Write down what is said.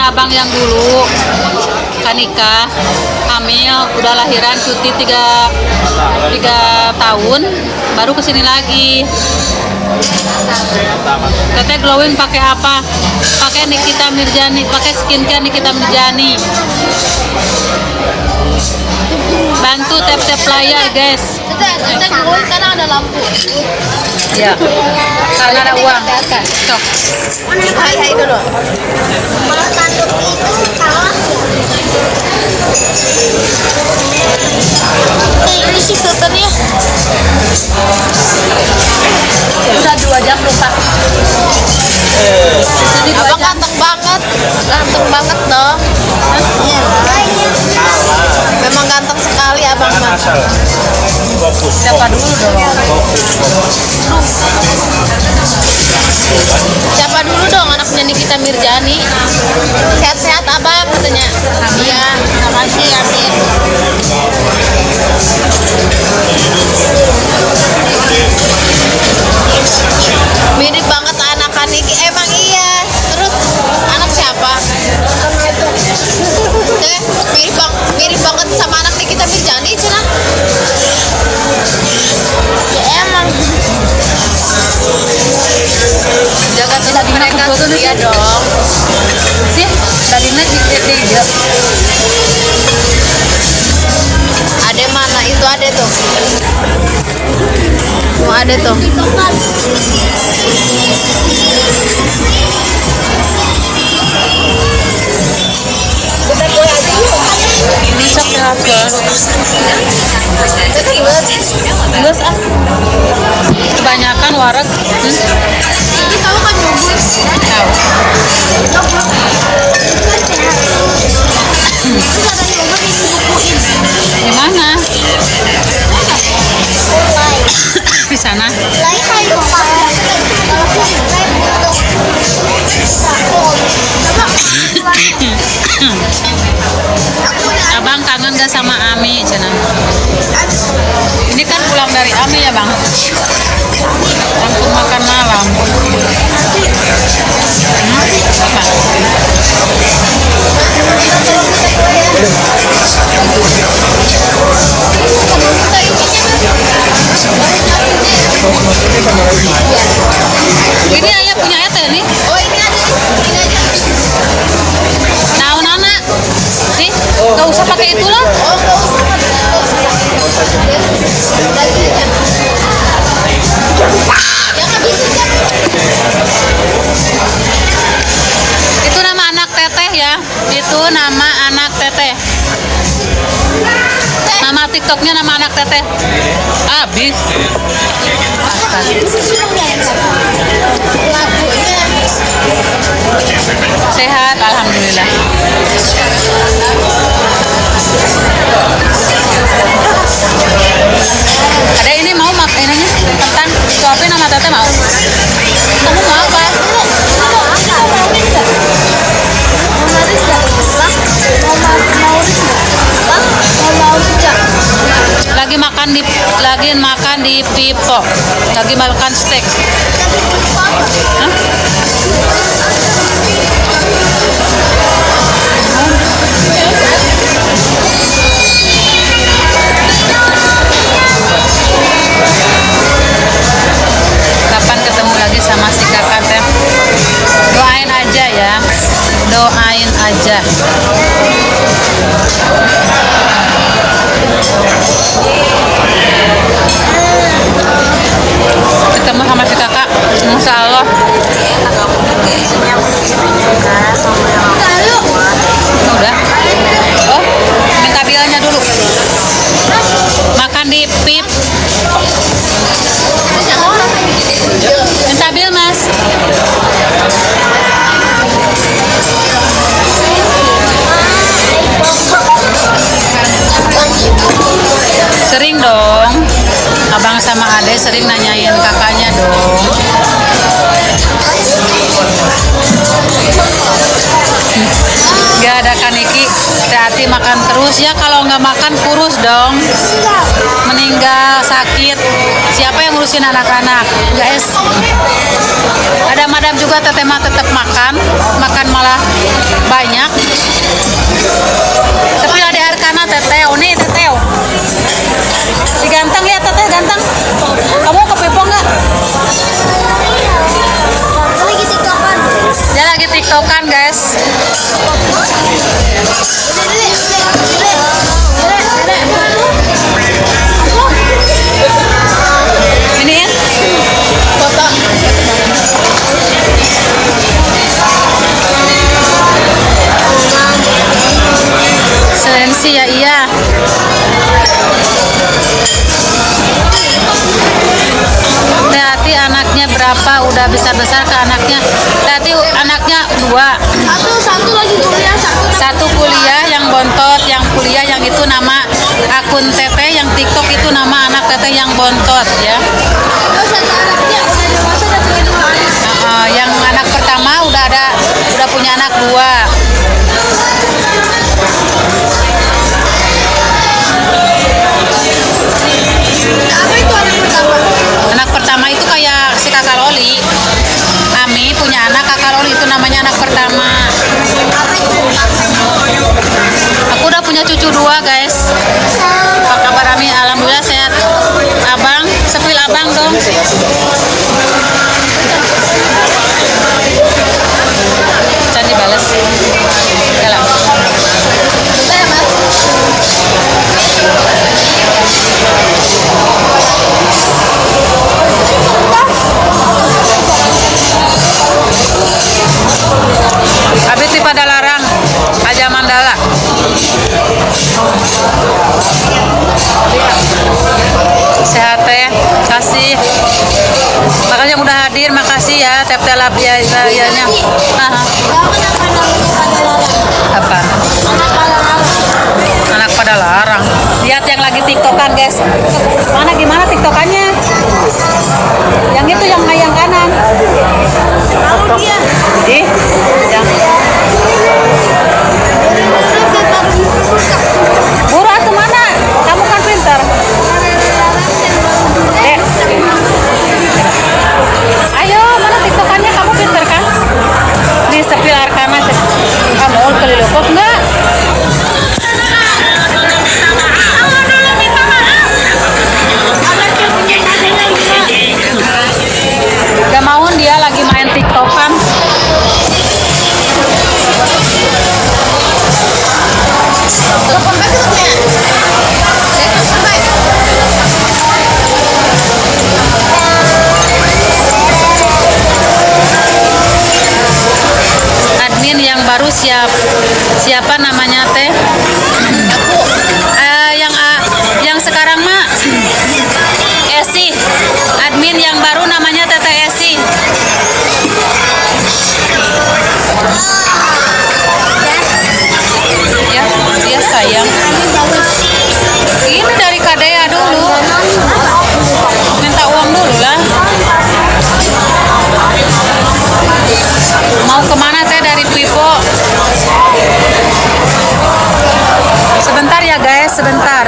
punya abang yang dulu kan nikah, hamil, udah lahiran, cuti 3 tahun, baru kesini lagi. Teteh glowing pakai apa? Pakai Nikita Mirjani, pakai skincare Nikita Mirjani. Bantu tap-tap layar, guys. Teteh glowing karena ada lampu. Ya, karena ada uang. Cok. Hai dulu. Kalau tanduk itu kalah. Ini sih filternya. Udah 2 jam lupa. Abang ganteng banget dong. Iya. Memang ganteng sekali abang mah. Siapa dulu dong? Siapa dulu dong anaknya Nikita Mirjani? Sehat-sehat abang katanya. Iya, makasih amin. Mirip banget anak Niki, emang iya. Terus anak siapa? Mirip banget sama anak Nikita Mirjani, Cina. Ya emang. Jaga tidak mereka tuh ya dong. Sih, tadi di dia. Ade mana itu ade tuh? Mau ade tuh. Ini sok apa? Geus ah. Kebanyakan warak. Ini kamu kan nyumbur. Tahu. Di mana? Di sana. Abang kangen gak sama Ami, Cina? Ini kan pulang dari Ami ya, Bang? Langsung makan malam. Apa? Ini ayah punya ayah teh nih? Oh ini ada, ini aja. Nah, Nana, nih, gak usah pakai itu loh. Oh nggak usah dagingnya. Yang habisin kan? Itu nama anak teteh ya. Itu nama anak teteh. Nama TikToknya nama anak teteh. Habis. Sehat, alhamdulillah. Ada ini mau ini kentang suapin sama teteh mau. Kamu mau apa? Lagi makan di Pipo. Lagi makan steak. Hah? Kapan ketemu lagi sama si kakak teh? Doain aja ya. Doain aja. Ketemu sama si kakak, insya Allah. Udah. Oh, minta bilnya dulu. Makan di Pip. Minta bil, Mas. Sering dong. Abang sama Ade sering nanyain kakaknya dong. Gak ada Kaniki, hati-hati makan terus ya, kalau nggak makan kurus dong. Meninggal, sakit. Siapa yang ngurusin anak-anak? Guys, ada madam juga teteh mah tetap makan malah banyak. Iniin. Foto. Sensi ya iya. Hati anaknya berapa udah besar ke anaknya. Hati anaknya 2. Satu lagi kuliah, Satu kuliah yang bontot, yang kuliah yang itu nama akun teteh, yang TikTok itu nama anak teteh yang bontot ya. Terus satu anaknya udah dewasa dan punya 2 anak. Yang anak pertama udah punya anak 2. Apa itu anak pertama? Anak pertama itu kayak si kakak Loli. Ami punya anak, kakak Loli itu namanya anak pertama. Apa itu? Aku udah punya cucu 2 guys. Apa kabar Ami? Alhamdulillah sehat. Abang, sepil abang dong. Can dibales. Yalah. Bentar ya, Mas. Habis di pada larang aja Mandala. Sehat teh, kasih. Makanya udah hadir, makasih ya tep telap ya nya. Apa? Anak pada larang. Lihat yang lagi tiktokan guys. Mana gimana tiktokannya? Yang itu yang kanan. Tahu dia. Ih, yang Buru tuh mana? Kamu kan pintar. Ayo, mana tiktokannya? Kamu pintar kan? Nih sepil arkana. Kamu kelilukop enggak? Gak mau dia lagi main tiktokan. Telepon back itu ya. Telepon back. Admin yang baru siapa namanya teh? Yang sekarang mah Esi. Admin yang baru namanya Teteh Esi. Ya, dia sayang. Ini dari Kadea dulu. Minta uang dulu lah. Mau kemana teh dari Pipo? Sebentar ya guys, sebentar.